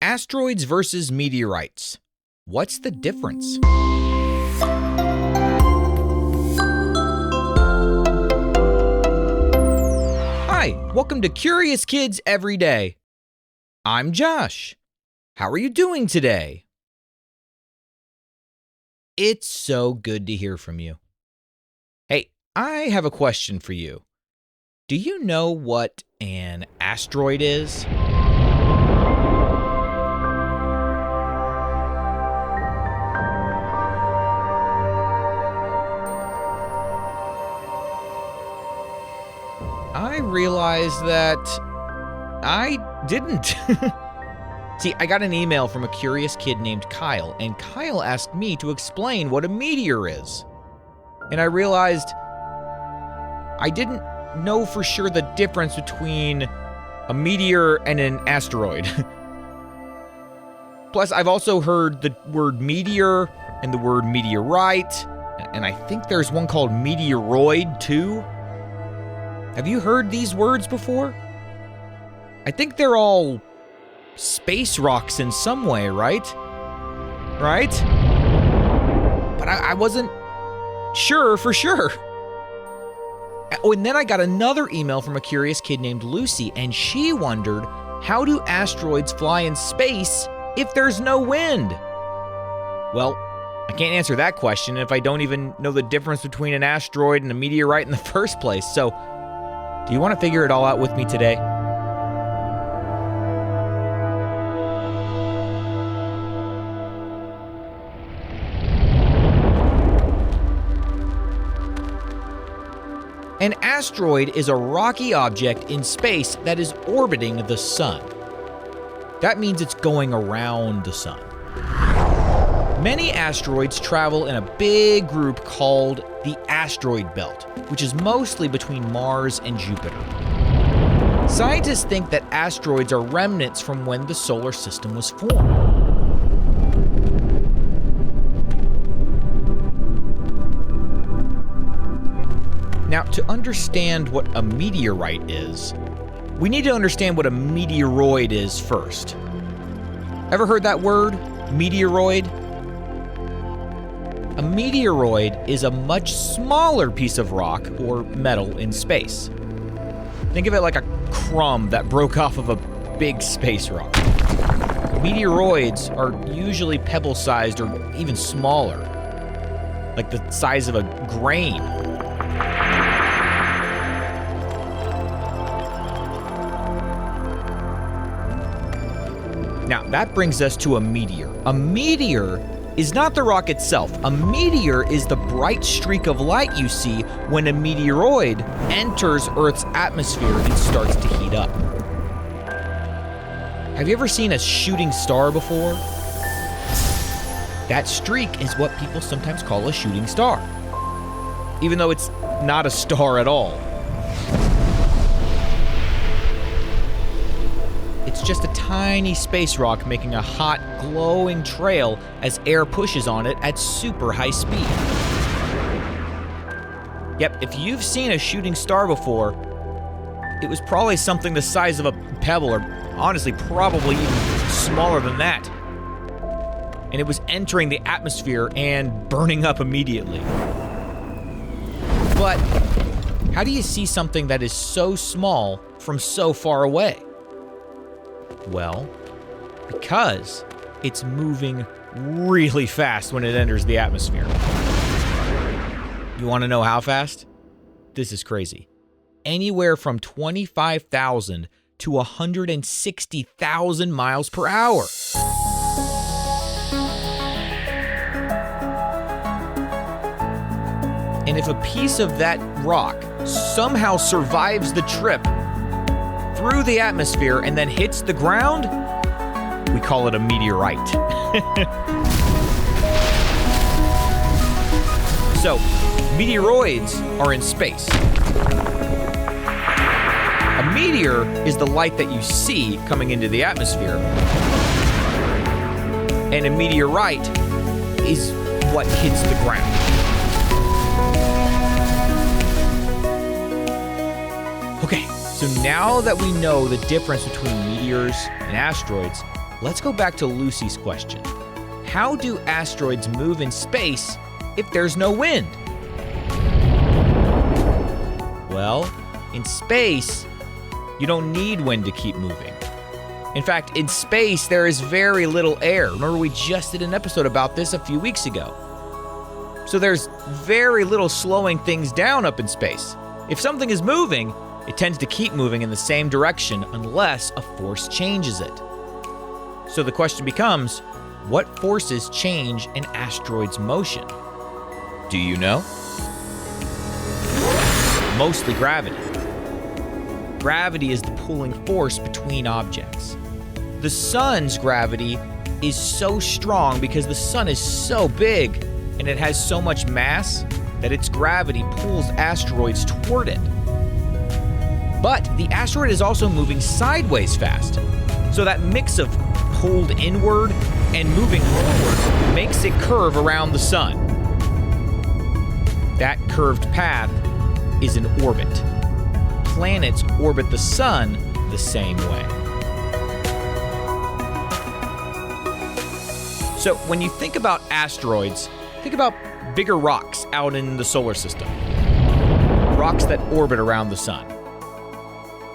Asteroids versus meteorites. What's the difference? Hi, welcome to Curious Kids Every Day. I'm Josh. How are you doing today? It's so good to hear from you. Hey, I have a question for you. Do you know what an asteroid is? I realized that I didn't. See, I got an email from a curious kid named Kyle, and Kyle asked me to explain what a meteor is. And I realized I didn't know for sure the difference between a meteor and an asteroid. Plus, I've also heard the word meteor and the word meteorite, and I think there's one called meteoroid too. Have you heard these words before? I think they're all space rocks in some way, right? Right? But I wasn't sure for sure. Oh, and then I got another email from a curious kid named Lucy, and she wondered, how do asteroids fly in space if there's no wind? Well, I can't answer that question if I don't even know the difference between an asteroid and a meteorite in the first place. So, do you want to figure it all out with me today? An asteroid is a rocky object in space that is orbiting the sun. That means it's going around the sun. Many asteroids travel in a big group called the asteroid belt, which is mostly between Mars and Jupiter. Scientists think that asteroids are remnants from when the solar system was formed. Now, to understand what a meteorite is, we need to understand what a meteoroid is first. Ever heard that word, meteoroid? A meteoroid is a much smaller piece of rock or metal in space. Think of it like a crumb that broke off of a big space rock. Meteoroids are usually pebble-sized or even smaller, like the size of a grain. Now, that brings us to a meteor. A meteor is not the rock itself. A meteor is the bright streak of light you see when a meteoroid enters Earth's atmosphere and starts to heat up. Have you ever seen a shooting star before? That streak is what people sometimes call a shooting star, even though it's not a star at all. It's just a tiny space rock making a hot, glowing trail as air pushes on it at super high speed. Yep, if you've seen a shooting star before, it was probably something the size of a pebble, or honestly, probably even smaller than that. And it was entering the atmosphere and burning up immediately. But how do you see something that is so small from so far away? Well, because it's moving really fast when it enters the atmosphere. You want to know how fast? This is crazy. Anywhere from 25,000 to 160,000 miles per hour. And if a piece of that rock somehow survives the trip through the atmosphere and then hits the ground, we call it a meteorite. So, meteoroids are in space. A meteor is the light that you see coming into the atmosphere. And a meteorite is what hits the ground. Okay, so now that we know the difference between meteors and asteroids, let's go back to Lucy's question. How do asteroids move in space if there's no wind? Well, in space, you don't need wind to keep moving. In fact, in space, there is very little air. Remember, we just did an episode about this a few weeks ago. So there's very little slowing things down up in space. If something is moving, it tends to keep moving in the same direction unless a force changes it. So the question becomes, what forces change an asteroid's motion? Do you know? Mostly gravity. Gravity is the pulling force between objects. The sun's gravity is so strong because the sun is so big and it has so much mass that its gravity pulls asteroids toward it. But the asteroid is also moving sideways fast. So that mix of pulled inward and moving forward makes it curve around the sun. That curved path is an orbit. Planets orbit the sun the same way. So when you think about asteroids, think about bigger rocks out in the solar system. Rocks that orbit around the sun.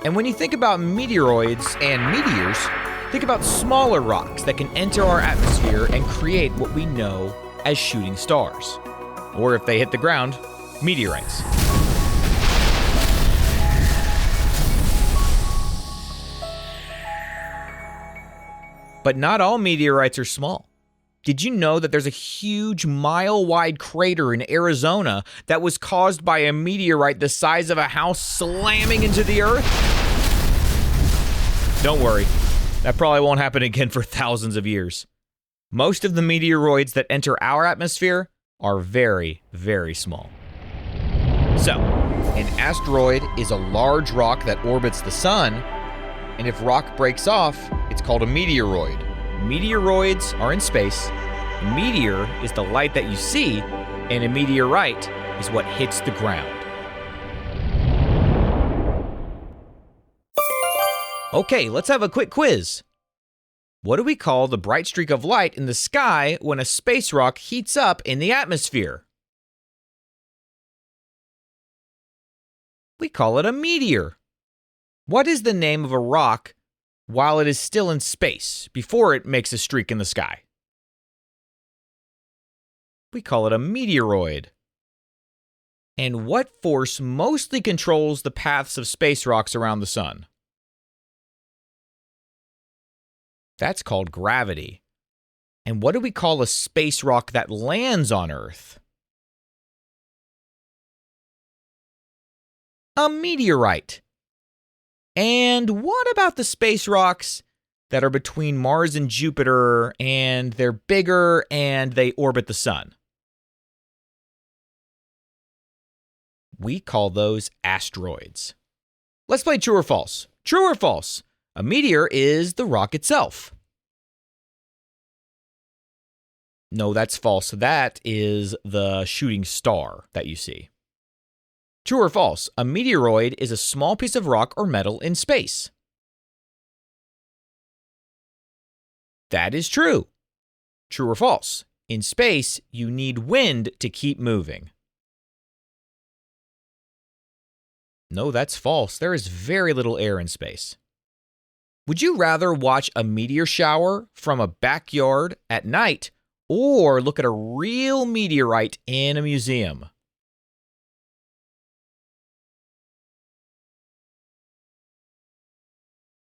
And when you think about meteoroids and meteors, think about smaller rocks that can enter our atmosphere and create what we know as shooting stars. Or if they hit the ground, meteorites. But not all meteorites are small. Did you know that there's a huge mile-wide crater in Arizona that was caused by a meteorite the size of a house slamming into the Earth? Don't worry, that probably won't happen again for thousands of years. Most of the meteoroids that enter our atmosphere are very, very small. So, an asteroid is a large rock that orbits the sun, and if rock breaks off, it's called a meteoroid. Meteoroids are in space. A meteor is the light that you see, and a meteorite is what hits the ground. Okay, let's have a quick quiz. What do we call the bright streak of light in the sky when a space rock heats up in the atmosphere? We call it a meteor. What is the name of a rock while it is still in space, before it makes a streak in the sky? We call it a meteoroid. And what force mostly controls the paths of space rocks around the sun? That's called gravity. And what do we call a space rock that lands on Earth? A meteorite. And what about the space rocks that are between Mars and Jupiter, and they're bigger and they orbit the sun? We call those asteroids. Let's play true or false. True or false? A meteor is the rock itself. No, that's false. That is the shooting star that you see. True or false? A meteoroid is a small piece of rock or metal in space. That is true. True or false? In space, you need wind to keep moving. No, that's false. There is very little air in space. Would you rather watch a meteor shower from a backyard at night or look at a real meteorite in a museum?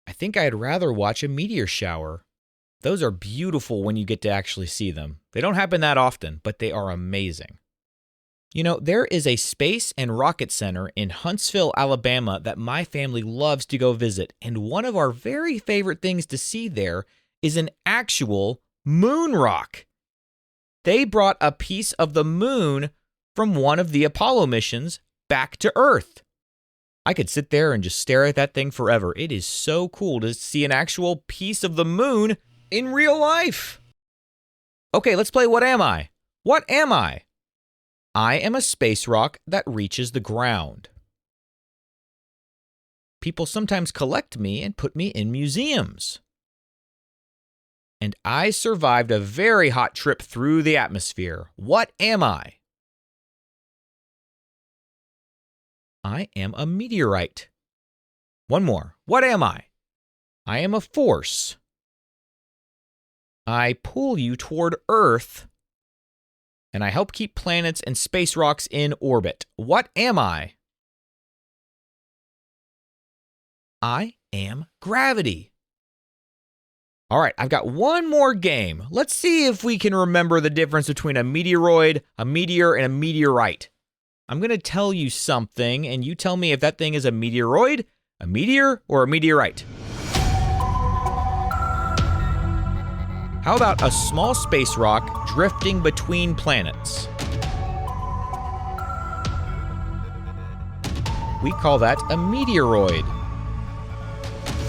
I think I'd rather watch a meteor shower. Those are beautiful when you get to actually see them. They don't happen that often, but they are amazing. You know, there is a space and rocket center in Huntsville, Alabama that my family loves to go visit, and one of our very favorite things to see there is an actual moon rock. They brought a piece of the moon from one of the Apollo missions back to Earth. I could sit there and just stare at that thing forever. It is so cool to see an actual piece of the moon in real life. Okay, let's play What Am I? What am I? I am a space rock that reaches the ground. People sometimes collect me and put me in museums. and I survived a very hot trip through the atmosphere. What am I? I am a meteorite. One more. What am I? I am a force. I pull you toward Earth, and I help keep planets and space rocks in orbit. What am I? I am gravity. All right, I've got one more game. Let's see if we can remember the difference between a meteoroid, a meteor, and a meteorite. I'm going to tell you something, and you tell me if that thing is a meteoroid, a meteor, or a meteorite. How about a small space rock drifting between planets? We call that a meteoroid.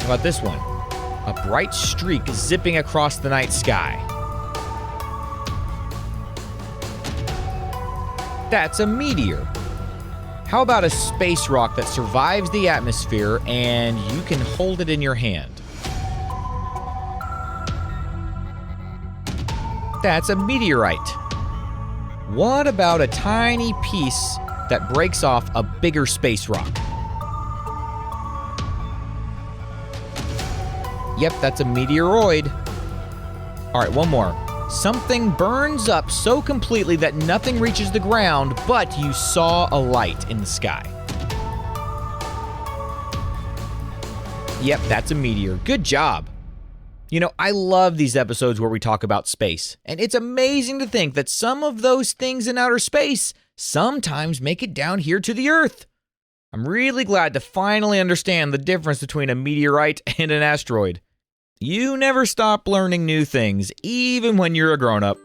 How about this one? A bright streak zipping across the night sky. That's a meteor. How about a space rock that survives the atmosphere and you can hold it in your hand? That's a meteorite. What about a tiny piece that breaks off a bigger space rock? Yep, that's a meteoroid. All right, one more. Something burns up so completely that nothing reaches the ground, but you saw a light in the sky. Yep, that's a meteor. Good job. You know, I love these episodes where we talk about space, and it's amazing to think that some of those things in outer space sometimes make it down here to the Earth. I'm really glad to finally understand the difference between a meteorite and an asteroid. You never stop learning new things, even when you're a grown-up.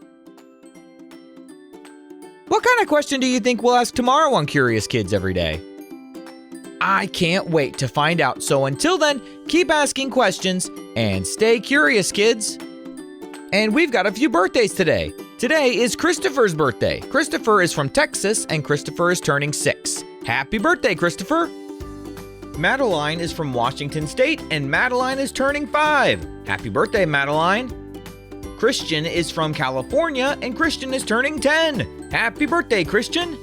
What kind of question do you think we'll ask tomorrow on Curious Kids Every Day? I can't wait to find out, so until then, keep asking questions and stay curious, kids. And we've got a few birthdays today. Today is Christopher's birthday. Christopher is from Texas, and Christopher is turning 6. Happy birthday, Christopher! Madeline is from Washington State, and Madeline is turning 5. Happy birthday, Madeline! Christian is from California, and Christian is turning 10. Happy birthday, Christian!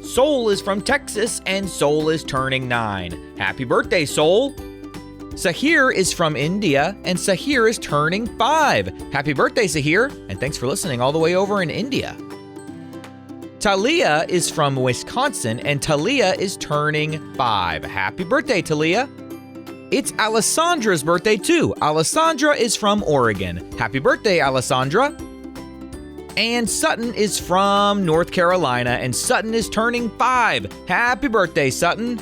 Soul is from Texas, and Soul is turning 9. Happy birthday, Soul! Sahir is from India, and Sahir is turning 5. Happy birthday, Sahir, and thanks for listening all the way over in India. Talia is from Wisconsin, and Talia is turning 5. Happy birthday, Talia. It's Alessandra's birthday, too. Alessandra is from Oregon. Happy birthday, Alessandra. And Sutton is from North Carolina, and Sutton is turning 5. Happy birthday, Sutton.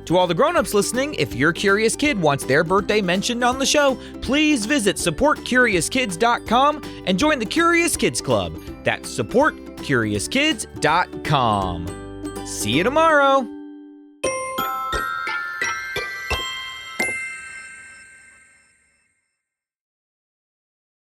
To all the grown-ups listening, if your curious kid wants their birthday mentioned on the show, please visit supportcuriouskids.com and join the Curious Kids Club. That's supportcuriouskids.com. See you tomorrow.